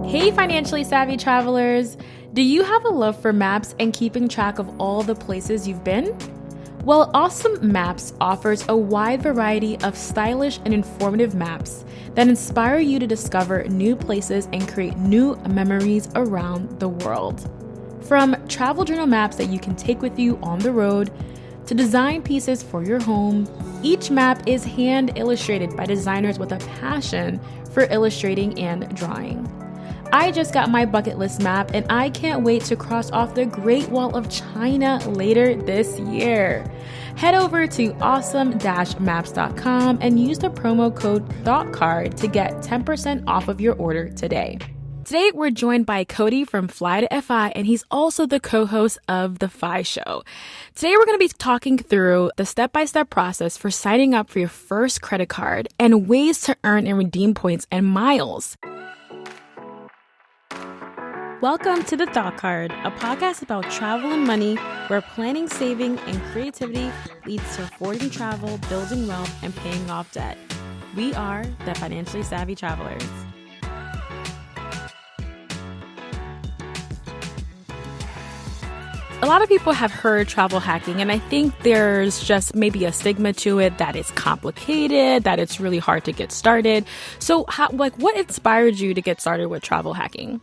Hey, financially savvy travelers! Do you have a love for maps and keeping track of all the places you've been? Well, Awesome Maps offers a wide variety of stylish and informative maps that inspire you to discover new places and create new memories around the world. From travel journal maps that you can take with you on the road to design pieces for your home, each map is hand illustrated by designers with a passion for illustrating and drawing. I just got my bucket list map and I can't wait to cross off the Great Wall of China later this year. Head over to awesome-maps.com and use the promo code ThoughtCard to get 10% off of your order today. Today, we're joined by Cody from Fly to FI, and he's also the co-host of The Fi Show. Today, we're going to be talking through the step-by-step process for signing up for your first credit card and ways to earn and redeem points and miles. Welcome to The Thought Card, a podcast about travel and money, where planning, saving, and creativity leads to affording travel, building wealth, and paying off debt. We are the financially savvy travelers. A lot of people have heard travel hacking, and I think there's just maybe a stigma to it that it's complicated, that it's really hard to get started. So, what inspired you to get started with travel hacking?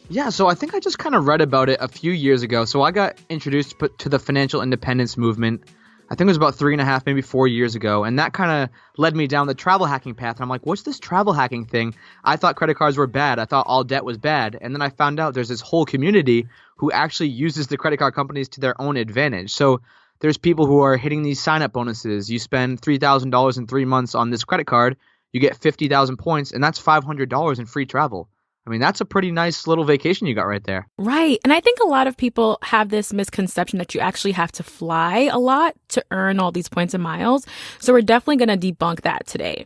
Yeah, so I think I just kind of read about it a few years ago. So I got introduced to the financial independence movement. I think it was about 3.5, maybe 4 years ago. And that kind of led me down the travel hacking path. And I'm like, what's this travel hacking thing? I thought credit cards were bad. I thought all debt was bad. And then I found out there's this whole community who actually uses the credit card companies to their own advantage. So there's people who are hitting these sign-up bonuses. You spend $3,000 in 3 months on this credit card, you get 50,000 points, and that's $500 in free travel. I mean, that's a pretty nice little vacation you got right there. Right. And I think a lot of people have this misconception that you actually have to fly a lot to earn all these points and miles. So we're definitely going to debunk that today.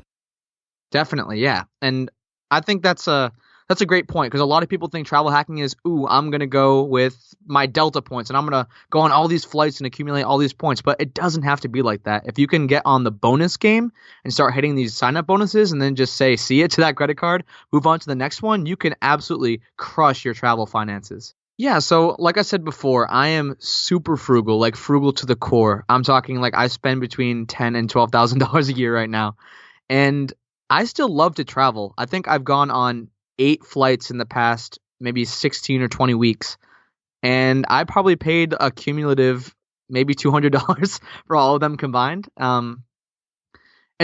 Definitely, yeah. And I think that's a great point, because a lot of people think travel hacking is, I'm going to go with my Delta points and I'm going to go on all these flights and accumulate all these points. But it doesn't have to be like that. If you can get on the bonus game and start hitting these sign-up bonuses and then just say, see it to that credit card, move on to the next one, you can absolutely crush your travel finances. Yeah, so like I said before, I am super frugal, like frugal to the core. I'm talking like I spend between $10,000 and $12,000 a year right now. And I still love to travel. I think I've gone on 8 flights in the past maybe 16 or 20 weeks. And I probably paid a cumulative maybe $200 for all of them combined. And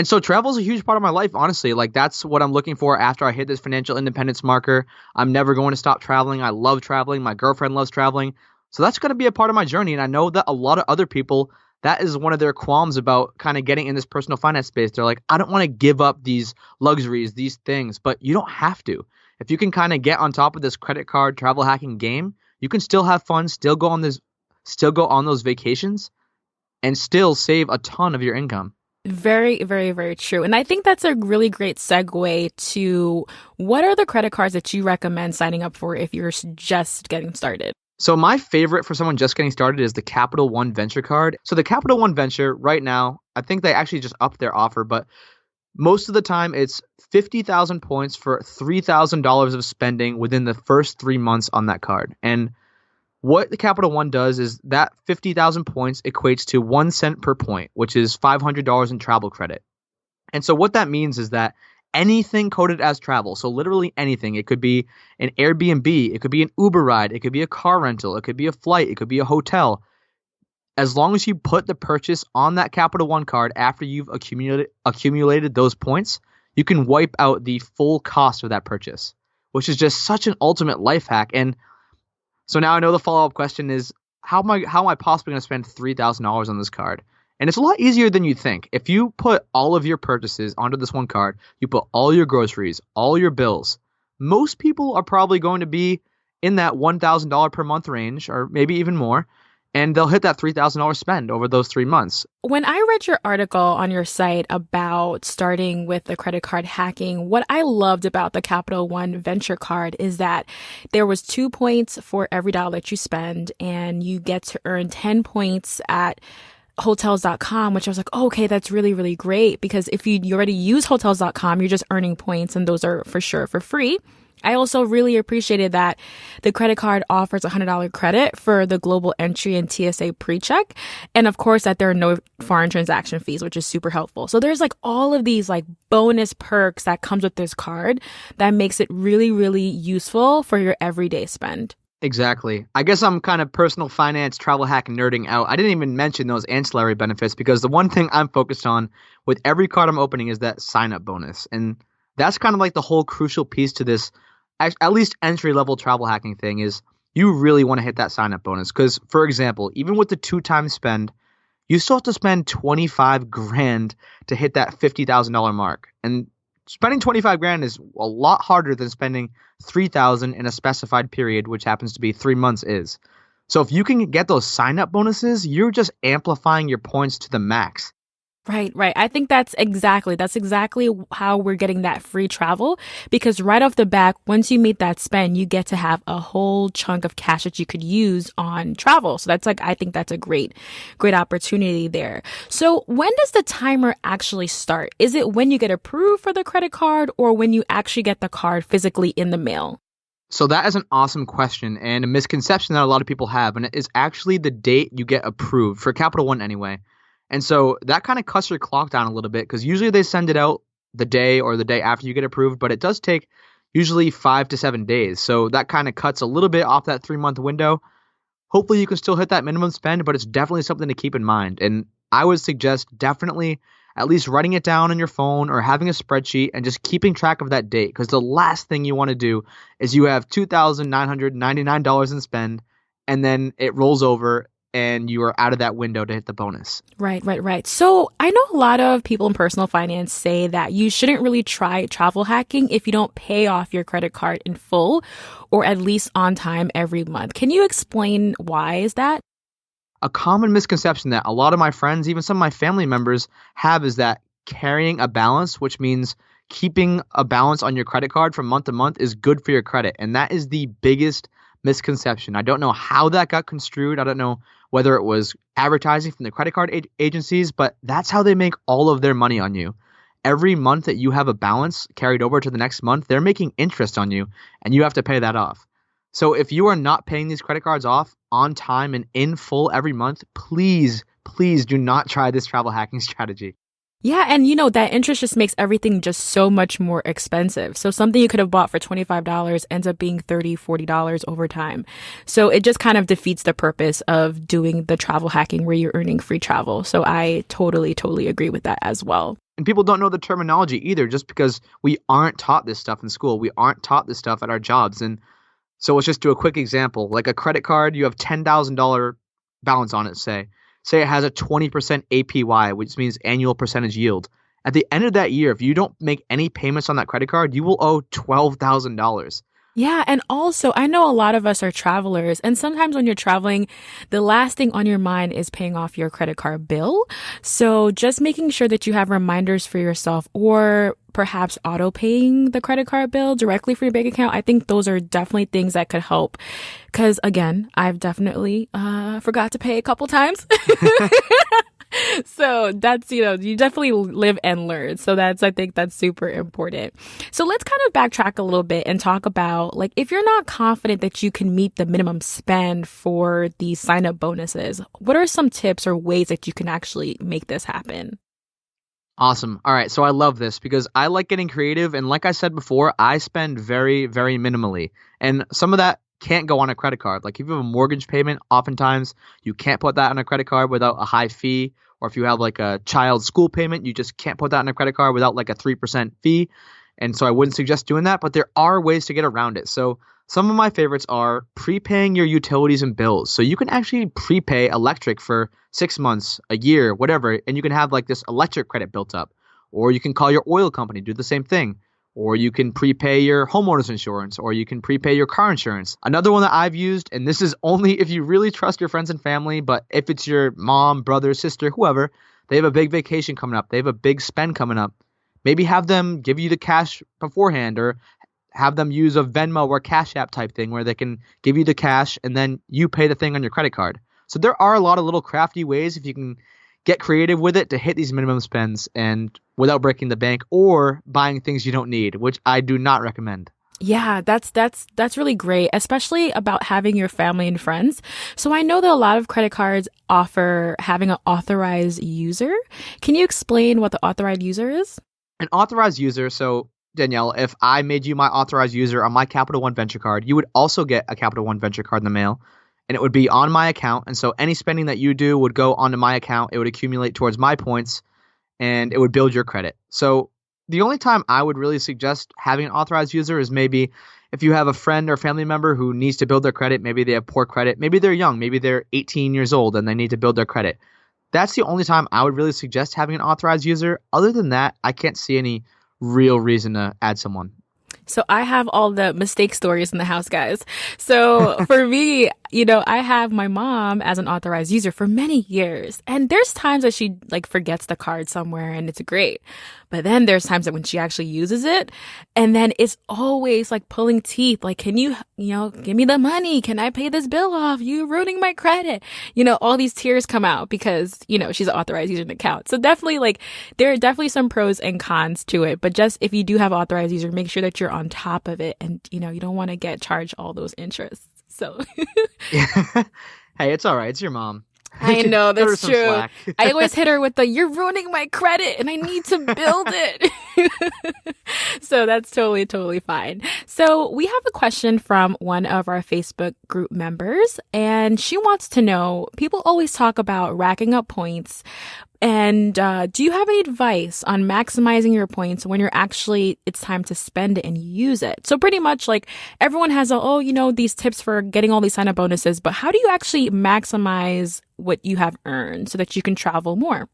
so travel is a huge part of my life, honestly. Like, that's what I'm looking for after I hit this financial independence marker. I'm never going to stop traveling. I love traveling. My girlfriend loves traveling. So that's going to be a part of my journey. And I know that a lot of other people, that is one of their qualms about kind of getting in this personal finance space. They're like, I don't want to give up these luxuries, these things, but you don't have to. If you can kind of get on top of this credit card travel hacking game, you can still have fun, still go on those vacations, and still save a ton of your income. Very, very, very true. And I think that's a really great segue to what are the credit cards that you recommend signing up for if you're just getting started? So my favorite for someone just getting started is the Capital One Venture card. So the Capital One Venture right now, I think they actually just upped their offer, but most of the time it's 50,000 points for $3,000 of spending within the first 3 months on that card. And what the Capital One does is that 50,000 points equates to 1 cent per point, which is $500 in travel credit. And so what that means is that anything coded as travel, so literally anything, it could be an Airbnb, it could be an Uber ride, it could be a car rental, it could be a flight, it could be a hotel. As long as you put the purchase on that Capital One card after you've accumulated those points, you can wipe out the full cost of that purchase, which is just such an ultimate life hack. And so now I know the follow-up question is, how am I possibly going to spend $3,000 on this card? And it's a lot easier than you think. If you put all of your purchases onto this one card, you put all your groceries, all your bills, most people are probably going to be in that $1,000 per month range, or maybe even more. And they'll hit that $3,000 spend over those 3 months. When I read your article on your site about starting with the credit card hacking, what I loved about the Capital One Venture card is that there was 2 points for every dollar that you spend, and you get to earn 10 points at hotels.com, which I was like, oh, okay, that's really, really great, because if you already use hotels.com, you're just earning points, and those are for sure for free. I also really appreciated that the credit card offers a $100 credit for the global entry and TSA pre-check. And of course that there are no foreign transaction fees, which is super helpful. So there's like all of these like bonus perks that comes with this card that makes it really, really useful for your everyday spend. Exactly. I guess I'm kind of personal finance travel hack nerding out. I didn't even mention those ancillary benefits because the one thing I'm focused on with every card I'm opening is that sign up bonus. And that's kind of like the whole crucial piece to this, at least entry level travel hacking thing is you really want to hit that sign up bonus. Because, for example, even with the 2 times spend, you still have to spend 25 grand to hit that $50,000 mark. And spending 25 grand is a lot harder than spending 3,000 in a specified period, which happens to be 3 months is. So if you can get those sign up bonuses, you're just amplifying your points to the max. Right, right. I think that's exactly how we're getting that free travel because right off the bat, once you meet that spend, you get to have a whole chunk of cash that you could use on travel. So I think that's a great opportunity there. So when does the timer actually start? Is it when you get approved for the credit card or when you actually get the card physically in the mail? So that is an awesome question and a misconception that a lot of people have, and it is actually the date you get approved for Capital One anyway. And so that kind of cuts your clock down a little bit because usually they send it out the day or the day after you get approved, but it does take usually 5 to 7 days. So that kind of cuts a little bit off that 3-month window. Hopefully you can still hit that minimum spend, but it's definitely something to keep in mind. And I would suggest definitely at least writing it down on your phone or having a spreadsheet and just keeping track of that date because the last thing you want to do is you have $2,999 in spend and then it rolls over and you are out of that window to hit the bonus. Right. So I know a lot of people in personal finance say that you shouldn't really try travel hacking if you don't pay off your credit card in full or at least on time every month. Can you explain why is that? A common misconception that a lot of my friends, even some of my family members have is that carrying a balance, which means keeping a balance on your credit card from month to month is good for your credit. And that is the biggest misconception. I don't know how that got construed. I don't know whether it was advertising from the credit card agencies, but that's how they make all of their money on you. Every month that you have a balance carried over to the next month, they're making interest on you and you have to pay that off. So if you are not paying these credit cards off on time and in full every month, please do not try this travel hacking strategy. Yeah, and that interest just makes everything just so much more expensive. So something you could have bought for $25 ends up being $30, $40 over time. So it just kind of defeats the purpose of doing the travel hacking where you're earning free travel. So I totally agree with that as well. And people don't know the terminology either just because we aren't taught this stuff in school. We aren't taught this stuff at our jobs. And so let's just do a quick example. Like a credit card, you have $10,000 balance on it, say it has a 20% APY, which means annual percentage yield. At the end of that year, if you don't make any payments on that credit card, you will owe $12,000. Yeah, and also I know a lot of us are travelers, and sometimes when you're traveling, the last thing on your mind is paying off your credit card bill. So just making sure that you have reminders for yourself or perhaps auto paying the credit card bill directly from your bank account. I think those are definitely things that could help. Because again, I've definitely forgot to pay a couple times. So that's, you definitely live and learn. So I think that's super important. So let's kind of backtrack a little bit and talk about like, if you're not confident that you can meet the minimum spend for these sign up bonuses, what are some tips or ways that you can actually make this happen? Awesome. All right. So I love this because I like getting creative. And like I said before, I spend very, very minimally. And some of that can't go on a credit card. Like if you have a mortgage payment, oftentimes you can't put that on a credit card without a high fee. Or if you have like a child school payment, you just can't put that on a credit card without like a 3% fee. And so I wouldn't suggest doing that, but there are ways to get around it. So some of my favorites are prepaying your utilities and bills. So you can actually prepay electric for 6 months, a year, whatever, and you can have like this electric credit built up. Or you can call your oil company, do the same thing. Or you can prepay your homeowner's insurance, or you can prepay your car insurance. Another one that I've used, and this is only if you really trust your friends and family, but if it's your mom, brother, sister, whoever, they have a big vacation coming up, they have a big spend coming up, maybe have them give you the cash beforehand, or have them use a Venmo or Cash App type thing where they can give you the cash and then you pay the thing on your credit card. So there are a lot of little crafty ways if you can get creative with it to hit these minimum spends and without breaking the bank or buying things you don't need, which I do not recommend. Yeah, that's really great, especially about having your family and friends. So I know that a lot of credit cards offer having an authorized user. Can you explain what the authorized user is? An authorized user, so Danielle, if I made you my authorized user on my Capital One Venture card, you would also get a Capital One Venture card in the mail, and it would be on my account. And so any spending that you do would go onto my account. It would accumulate towards my points, and it would build your credit. So the only time I would really suggest having an authorized user is maybe if you have a friend or family member who needs to build their credit. Maybe they have poor credit. Maybe they're young. Maybe they're 18 years old and they need to build their credit. That's the only time I would really suggest having an authorized user. Other than that, I can't see any real reason to add someone. So I have all the mistake stories in the house, guys. So for me, I have my mom as an authorized user for many years. And there's times that she like forgets the card somewhere and it's great. But then there's times that when she actually uses it, and then it's always like pulling teeth. Like, can you give me the money? Can I pay this bill off? You're ruining my credit. All these tears come out because, she's an authorized user in the account. So definitely there are definitely some pros and cons to it. But just if you do have authorized user, make sure that you're on top of it and, you don't want to get charged all those interests. So Hey, it's all right. It's your mom. I know, that's true. Slack. I always hit her with you're ruining my credit and I need to build it. So that's totally fine. So we have a question from one of our Facebook group members, and she wants to know, people always talk about racking up points. And do you have any advice on maximizing your points when it's time to spend it and use it? So pretty much like everyone has these tips for getting all these sign up bonuses, but how do you actually maximize what you have earned so that you can travel more?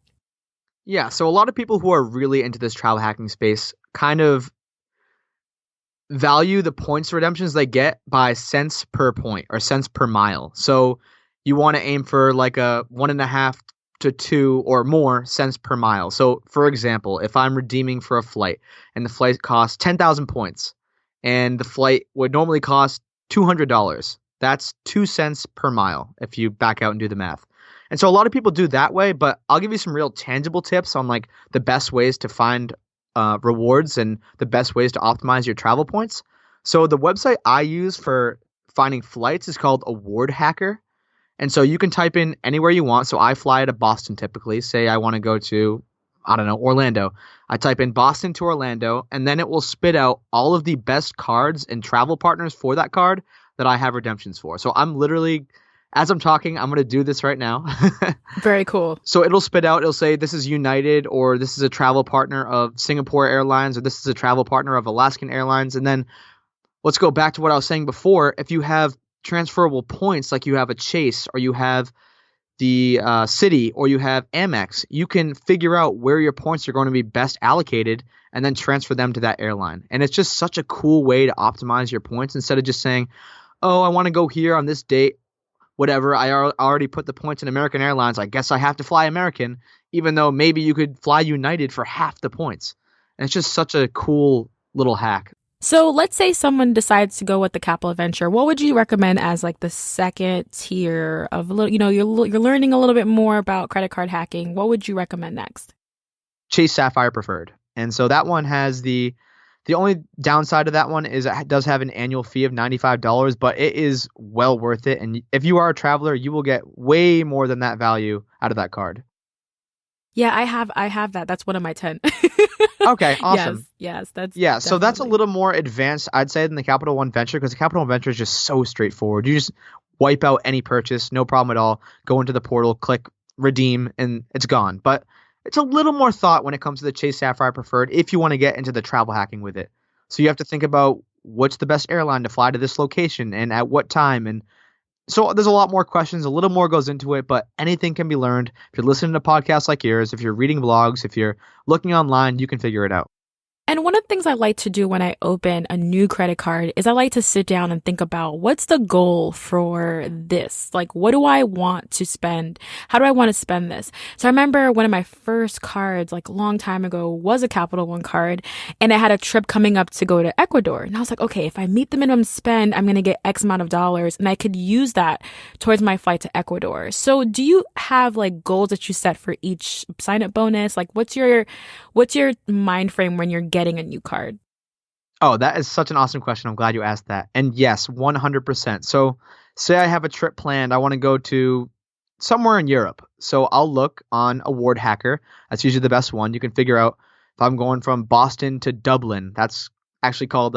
Yeah, so a lot of people who are really into this travel hacking space kind of value the points redemptions they get by cents per point or cents per mile. So you want to aim for like a 1.5 to 2 or more cents per mile. So for example, if I'm redeeming for a flight and the flight costs 10,000 points and the flight would normally cost $200, that's 2 cents per mile if you back out and do the math. And so a lot of people do that way, but I'll give you some real tangible tips on like the best ways to find rewards and the best ways to optimize your travel points. So the website I use for finding flights is called Award Hacker. And so you can type in anywhere you want. So I fly to Boston typically. Say I want to go to, I don't know, Orlando. I type in Boston to Orlando, and then it will spit out all of the best cards and travel partners for that card that I have redemptions for. So I'm literally, as I'm talking, I'm going to do this right now. Very cool. So it'll spit out, it'll say this is United, or this is a travel partner of Singapore Airlines, or this is a travel partner of Alaskan Airlines. And then let's go back to what I was saying before. If you have transferable points, like you have a Chase, or you have the Citi, or you have Amex, you can figure out where your points are going to be best allocated and then transfer them to that airline. And it's just such a cool way to optimize your points instead of just saying, oh, I want to go here on this date. Whatever, I already put the points in American Airlines. I guess I have to fly American, even though maybe you could fly United for half the points. And it's just such a cool little hack. So let's say someone decides to go with the Capital Adventure. What would you recommend as like the second tier of, you're learning a little bit more about credit card hacking. What would you recommend next? Chase Sapphire Preferred. And so that one has the only downside of that one is it does have an annual fee of $95, but it is well worth it. And if you are a traveler, you will get way more than that value out of that card. Yeah, I have that. That's one of my 10. Okay, awesome. Yes, that's so that's a little more advanced, I'd say, than the Capital One Venture, because the Capital One Venture is just so straightforward. You just wipe out any purchase, no problem at all. Go into the portal, click redeem, and it's gone. But it's a little more thought when it comes to the Chase Sapphire Preferred if you want to get into the travel hacking with it. So you have to think about what's the best airline to fly to this location and at what time. And so there's a lot more questions. A little more goes into it, but anything can be learned. If you're listening to podcasts like yours, if you're reading blogs, if you're looking online, you can figure it out. And one of the things I like to do when I open a new credit card is I like to sit down and think about what's the goal for this? Like, what do I want to spend? How do I want to spend this? So I remember one of my first cards, like a long time ago, was a Capital One card, and I had a trip coming up to go to Ecuador. And I was like, okay, if I meet the minimum spend, I'm going to get X amount of dollars, and I could use that towards my flight to Ecuador. So do you have like goals that you set for each sign up bonus? Like, what's your mind frame when you're getting a new card? Oh, that is such an awesome question. I'm glad you asked that. And yes, 100%. So, say I have a trip planned. I want to go to somewhere in Europe. So, I'll look on Award Hacker. That's usually the best one. You can figure out if I'm going from Boston to Dublin. That's actually called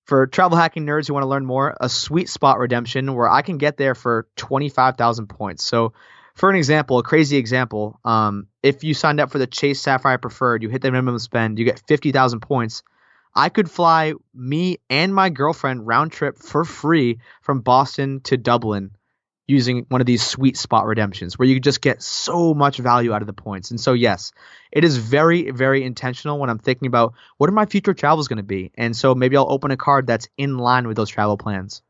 for travel hacking nerds who want to learn more, a sweet spot redemption where I can get there for 25,000 points. So, for an example, a crazy example, if you signed up for the Chase Sapphire Preferred, you hit the minimum spend, you get 50,000 points. I could fly me and my girlfriend round trip for free from Boston to Dublin using one of these sweet spot redemptions where you just get so much value out of the points. And so, yes, it is very, very intentional when I'm thinking about what are my future travels going to be. And so maybe I'll open a card that's in line with those travel plans.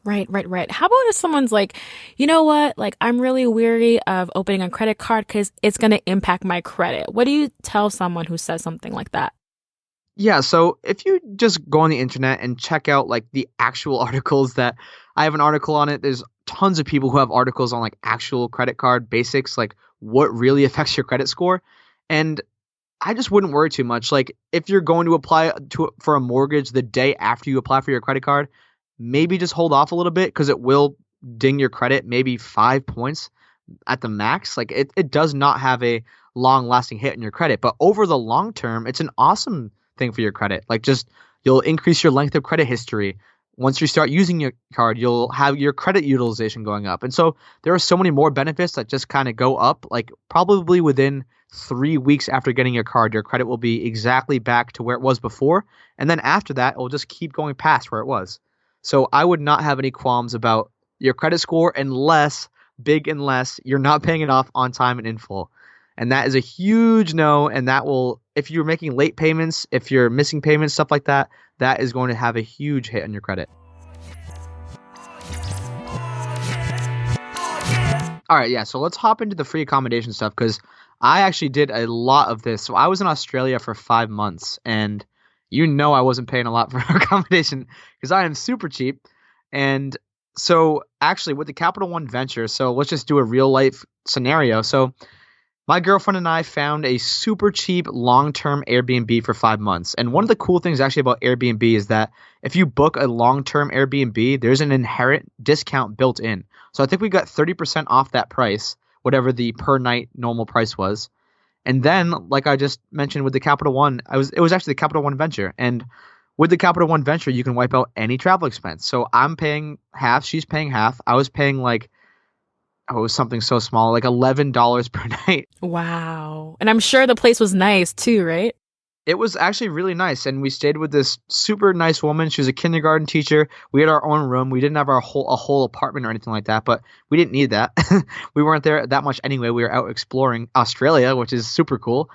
Right. How about if someone's like, you know what? Like, I'm really weary of opening a credit card because it's going to impact my credit. What do you tell someone who says something like that? Yeah, so if you just go on the internet and check out like the actual articles that I have an article on it, there's tons of people who have articles on like actual credit card basics, like what really affects your credit score. And I just wouldn't worry too much. Like if you're going to apply for a mortgage the day after you apply for your credit card, maybe just hold off a little bit because it will ding your credit maybe 5 points at the max. Like it does not have a long lasting hit in your credit, but over the long term, it's an awesome thing for your credit. Like just you'll increase your length of credit history. Once you start using your card, you'll have your credit utilization going up. And so there are so many more benefits that just kind of go up. Like probably within 3 weeks after getting your card, your credit will be exactly back to where it was before. And then after that, it will just keep going past where it was. So I would not have any qualms about your credit score unless you're not paying it off on time and in full. And that is a huge no. And that will, if you're making late payments, if you're missing payments, stuff like that, that is going to have a huge hit on your credit. All right, yeah, so let's hop into the free accommodation stuff because I actually did a lot of this. So I was in Australia for 5 months, and I wasn't paying a lot for accommodation because I am super cheap. And so actually with the Capital One venture, so let's just do a real life scenario. So my girlfriend and I found a super cheap long-term Airbnb for 5 months. And one of the cool things actually about Airbnb is that if you book a long-term Airbnb, there's an inherent discount built in. So I think we got 30% off that price, whatever the per night normal price was. And then, like I just mentioned with the Capital One, it was actually the Capital One venture. And with the Capital One venture, you can wipe out any travel expense. So I'm paying half, she's paying half. I was paying it was something so small, like $11 per night. Wow. And I'm sure the place was nice too, right? It was actually really nice. And we stayed with this super nice woman. She was a kindergarten teacher. We had our own room. We didn't have a whole apartment or anything like that, but we didn't need that. We weren't there that much anyway. We were out exploring Australia, which is super cool.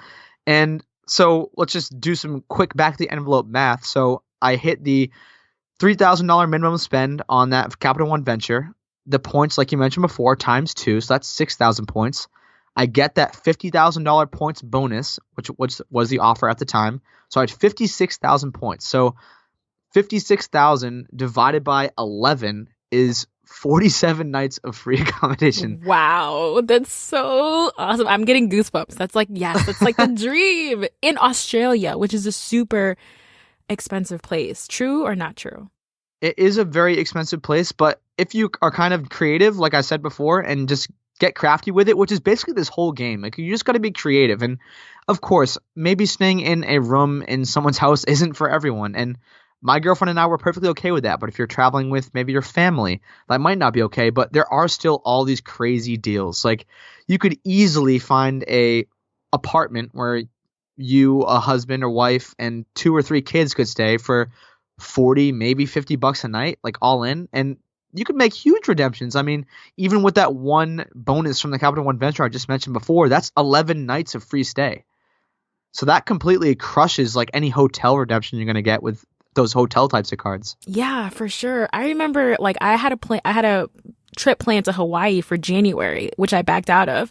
And so let's just do some quick back of the envelope math. So I hit the $3,000 minimum spend on that Capital One venture. The points, like you mentioned before, times 2, so that's 6,000 points. I get that $50,000 points bonus, which was the offer at the time. So I had 56,000 points. So 56,000 divided by 11 is 47 nights of free accommodation. Wow, that's so awesome. I'm getting goosebumps. That's like the dream in Australia, which is a super expensive place. True or not true? It is a very expensive place, but if you are kind of creative, like I said before, and just get crafty with it, which is basically this whole game. Like you just got to be creative. And of course, maybe staying in a room in someone's house isn't for everyone. And my girlfriend and I were perfectly okay with that. But if you're traveling with maybe your family, that might not be okay. But there are still all these crazy deals. Like you could easily find a apartment where you, a husband or wife, and 2 or 3 kids could stay for 40, maybe $50 a night, like all in. And you could make huge redemptions. I mean, even with that one bonus from the Capital One venture I just mentioned before, that's 11 nights of free stay. So that completely crushes like any hotel redemption you're going to get with those hotel types of cards. Yeah, for sure. I remember like I had a trip planned to Hawaii for January, which I backed out of.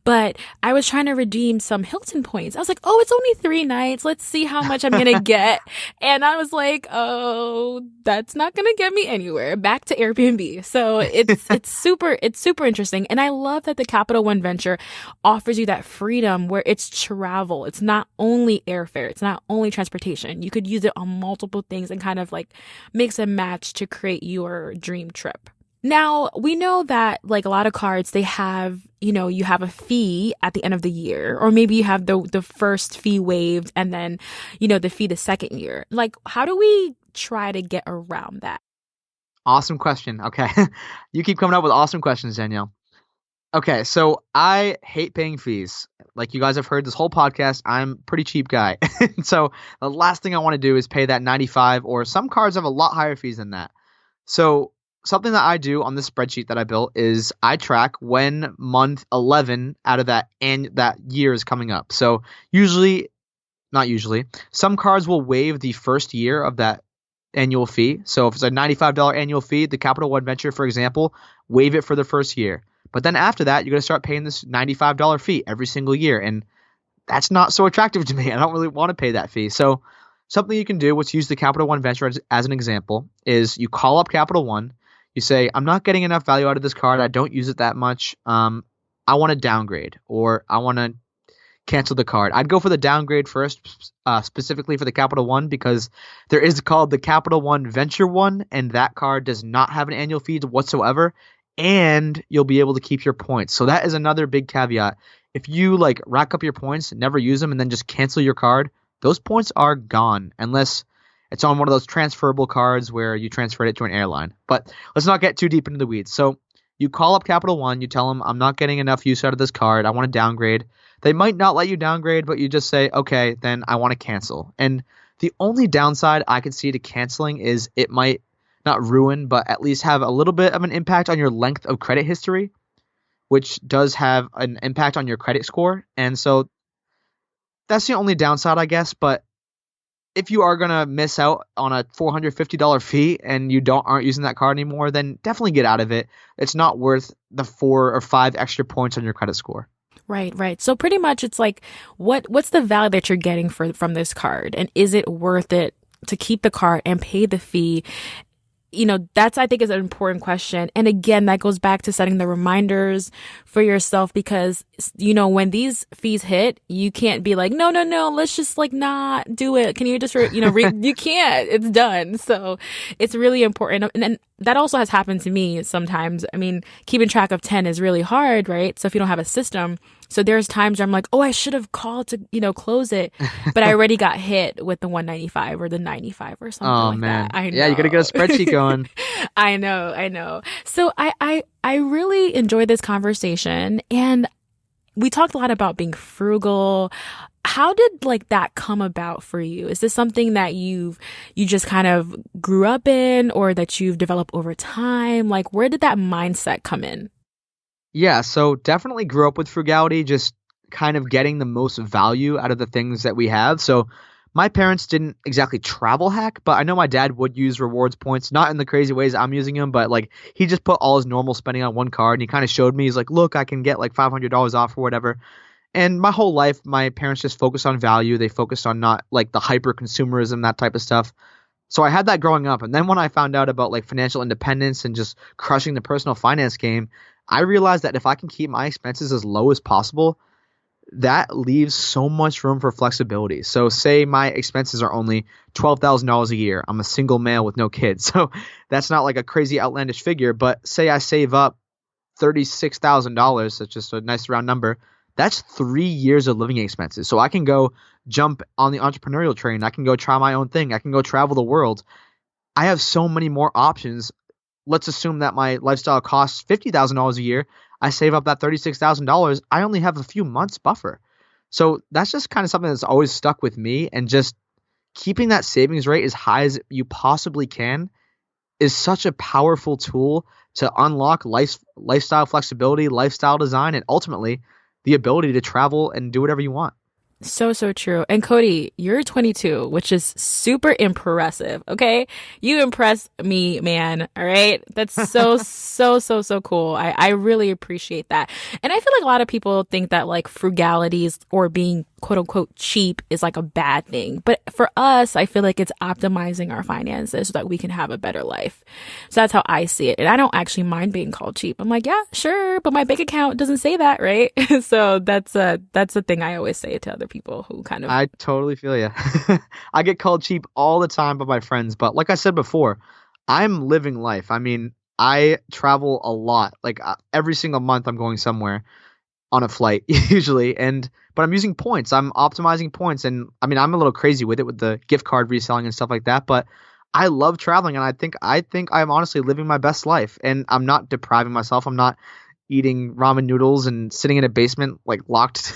But I was trying to redeem some Hilton points. I was like, oh, it's only 3 nights. Let's see how much I'm going to get. And I was like, oh, that's not going to get me anywhere. Back to Airbnb. So it's super interesting. And I love that the Capital One Venture offers you that freedom where it's travel. It's not only airfare. It's not only transportation. You could use it on multiple things and kind of like mix and match to create your dream trip. Now, we know that like a lot of cards, they have, you have a fee at the end of the year, or maybe you have the first fee waived and then, the fee the second year. Like, how do we try to get around that? Awesome question. Okay. You keep coming up with awesome questions, Danielle. Okay, so I hate paying fees. Like you guys have heard this whole podcast, I'm a pretty cheap guy. So the last thing I want to do is pay that $95, or some cards have a lot higher fees than that. So something that I do on this spreadsheet that I built is I track when month 11 out of that year is coming up. So not usually, some cards will waive the first year of that annual fee. So if it's a $95 annual fee, the Capital One Venture, for example, waive it for the first year. But then after that, you're going to start paying this $95 fee every single year. And that's not so attractive to me. I don't really want to pay that fee. So something you can do, let's use the Capital One Venture as an example, is you call up Capital One. You say, I'm not getting enough value out of this card. I don't use it that much. I want to downgrade, or I want to cancel the card. I'd go for the downgrade first, specifically for the Capital One, because there is called the Capital One Venture One, and that card does not have an annual fee whatsoever. And you'll be able to keep your points. So that is another big caveat. If you like rack up your points, never use them, and then just cancel your card, those points are gone unless it's on one of those transferable cards where you transferred it to an airline. But let's not get too deep into the weeds. So you call up Capital One, you tell them, I'm not getting enough use out of this card. I want to downgrade. They might not let you downgrade, but you just say, okay, then I want to cancel. And the only downside I could see to canceling is it might not ruin, but at least have a little bit of an impact on your length of credit history, which does have an impact on your credit score. And so that's the only downside, I guess. But if you are going to miss out on a $450 fee and you aren't using that card anymore, then definitely get out of it. It's not worth the 4 or 5 extra points on your credit score. Right. So pretty much it's like, what's the value that you're getting from this card? And is it worth it to keep the card and pay the fee? That's, I think, is an important question. And again, that goes back to setting the reminders for yourself, because, when these fees hit, you can't be like, no, let's just like not do it. Can you just, you can't, it's done. So it's really important. And that also has happened to me sometimes. I mean, keeping track of 10 is really hard, right? So if you don't have a system, so there's times where I'm like, oh, I should have called to, close it, but I already got hit with the 195 or the 95 or something like man. that. I know. Yeah, you got to get a spreadsheet going. I know. So I really enjoyed this conversation, and we talked a lot about being frugal. How did like that come about for you? Is this something that you just kind of grew up in, or that you've developed over time? Like, where did that mindset come in? Yeah, so definitely grew up with frugality, just kind of getting the most value out of the things that we have. So my parents didn't exactly travel hack, but I know my dad would use rewards points, not in the crazy ways I'm using them, but like he just put all his normal spending on one card, and he kind of showed me, he's like, look, I can get like $500 off or whatever. And my whole life, my parents just focused on value. They focused on not like the hyper consumerism, that type of stuff. So I had that growing up. And then when I found out about like financial independence and just crushing the personal finance game, I realized that if I can keep my expenses as low as possible, that leaves so much room for flexibility. So say my expenses are only $12,000 a year. I'm a single male with no kids. So that's not like a crazy outlandish figure, but say I save up $36,000. That's just a nice round number. That's 3 years of living expenses. So I can go jump on the entrepreneurial train. I can go try my own thing. I can go travel the world. I have so many more options. Let's assume that my lifestyle costs $50,000 a year. I save up that $36,000. I only have a few months buffer. So that's just kind of something that's always stuck with me. And just keeping that savings rate as high as you possibly can is such a powerful tool to unlock lifestyle flexibility, lifestyle design, and ultimately the ability to travel and do whatever you want. So, so true. And Cody, you're 22, which is super impressive. Okay. You impress me, man. All right. That's so, so, so, so cool. I really appreciate that. And I feel like a lot of people think that like frugalities or being quote unquote cheap is like a bad thing. But for us, I feel like it's optimizing our finances so that we can have a better life. So that's how I see it. And I don't actually mind being called cheap. I'm like, yeah, sure. But my bank account doesn't say that, right? So that's the thing I always say to other people who kind of. I totally feel you. I get called cheap all the time by my friends, but like I said before, I'm living life. I mean, I travel a lot. Like every single month, I'm going somewhere on a flight usually, and but I'm using points. I'm optimizing points, and I mean, I'm a little crazy with it with the gift card reselling and stuff like that. But I love traveling, and I think I'm honestly living my best life, and I'm not depriving myself. I'm not eating ramen noodles and sitting in a basement like locked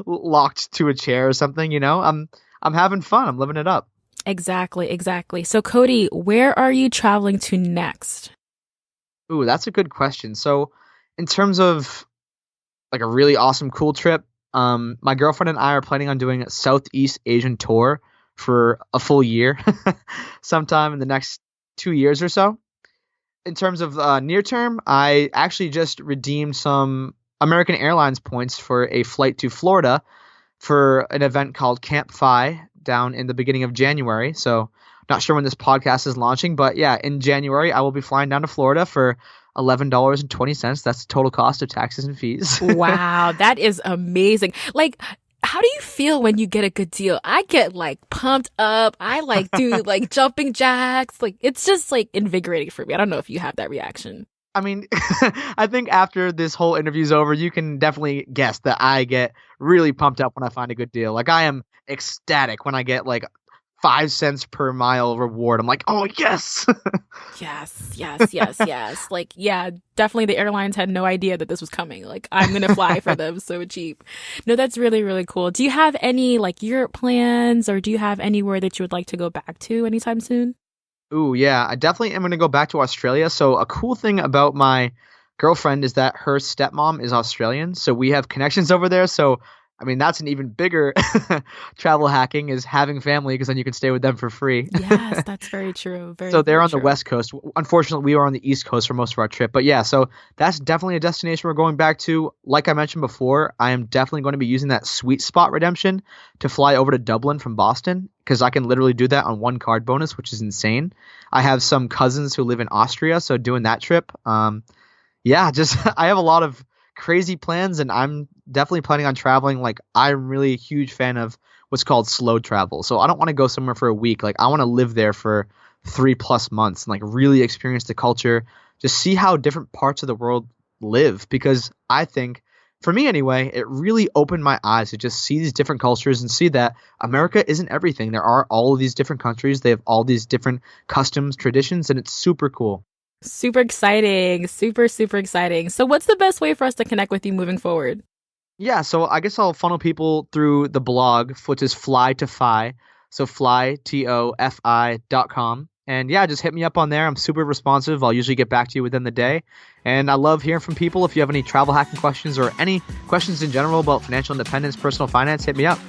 locked to a chair or something, you know? I'm having fun. I'm living it up. Exactly, exactly. So Cody, where are you traveling to next? Ooh, that's a good question. So, in terms of like a really awesome cool trip, my girlfriend and I are planning on doing a Southeast Asian tour for a full year sometime in the next 2 years or so. In terms of near term, I actually just redeemed some American Airlines points for a flight to Florida for an event called Camp Fi down in the beginning of January. So, not sure when this podcast is launching, but yeah, in January, I will be flying down to Florida for $11.20. That's the total cost of taxes and fees. Wow, that is amazing. Like, how do you feel when you get a good deal? I get like pumped up. I like do like jumping jacks. Like, it's just like invigorating for me. I don't know if you have that reaction. I mean, I think after this whole interview's over, you can definitely guess that I get really pumped up when I find a good deal. Like I am ecstatic when I get like 5 cents per mile reward. I'm like, oh yes. Yes, yes, yes, yes. Like, yeah, definitely the airlines had no idea that this was coming. Like, I'm gonna fly for them so cheap. No, that's really, really cool. Do you have any like Europe plans or do you have anywhere that you would like to go back to anytime soon? Ooh, yeah, I definitely am going to go back to Australia. So, a cool thing about my girlfriend is that her stepmom is Australian. So, we have connections over there. So, I mean, that's an even bigger travel hacking is having family because then you can stay with them for free. Yes, that's very true. Very, So, they're very on the true. West Coast. Unfortunately, we were on the East Coast for most of our trip. But yeah, so that's definitely a destination we're going back to. Like I mentioned before, I am definitely going to be using that sweet spot redemption to fly over to Dublin from Boston because I can literally do that on one card bonus, which is insane. I have some cousins who live in Austria, so doing that trip, yeah, just I have a lot of crazy plans, and I'm definitely planning on traveling. Like I'm really a huge fan of what's called slow travel, so I don't want to go somewhere for a week. Like I want to live there for 3+ months and like really experience the culture, just see how different parts of the world live. Because I think, for me anyway, it really opened my eyes to just see these different cultures and see that America isn't everything. There are all of these different countries. They have all these different customs, traditions, and it's super cool. Super exciting. Super, super exciting. So, what's the best way for us to connect with you moving forward? Yeah, so I guess I'll funnel people through the blog, which is Fly to Fi. So fly, TOFI.com. And yeah, just hit me up on there. I'm super responsive. I'll usually get back to you within the day. And I love hearing from people. If you have any travel hacking questions or any questions in general about financial independence, personal finance, hit me up.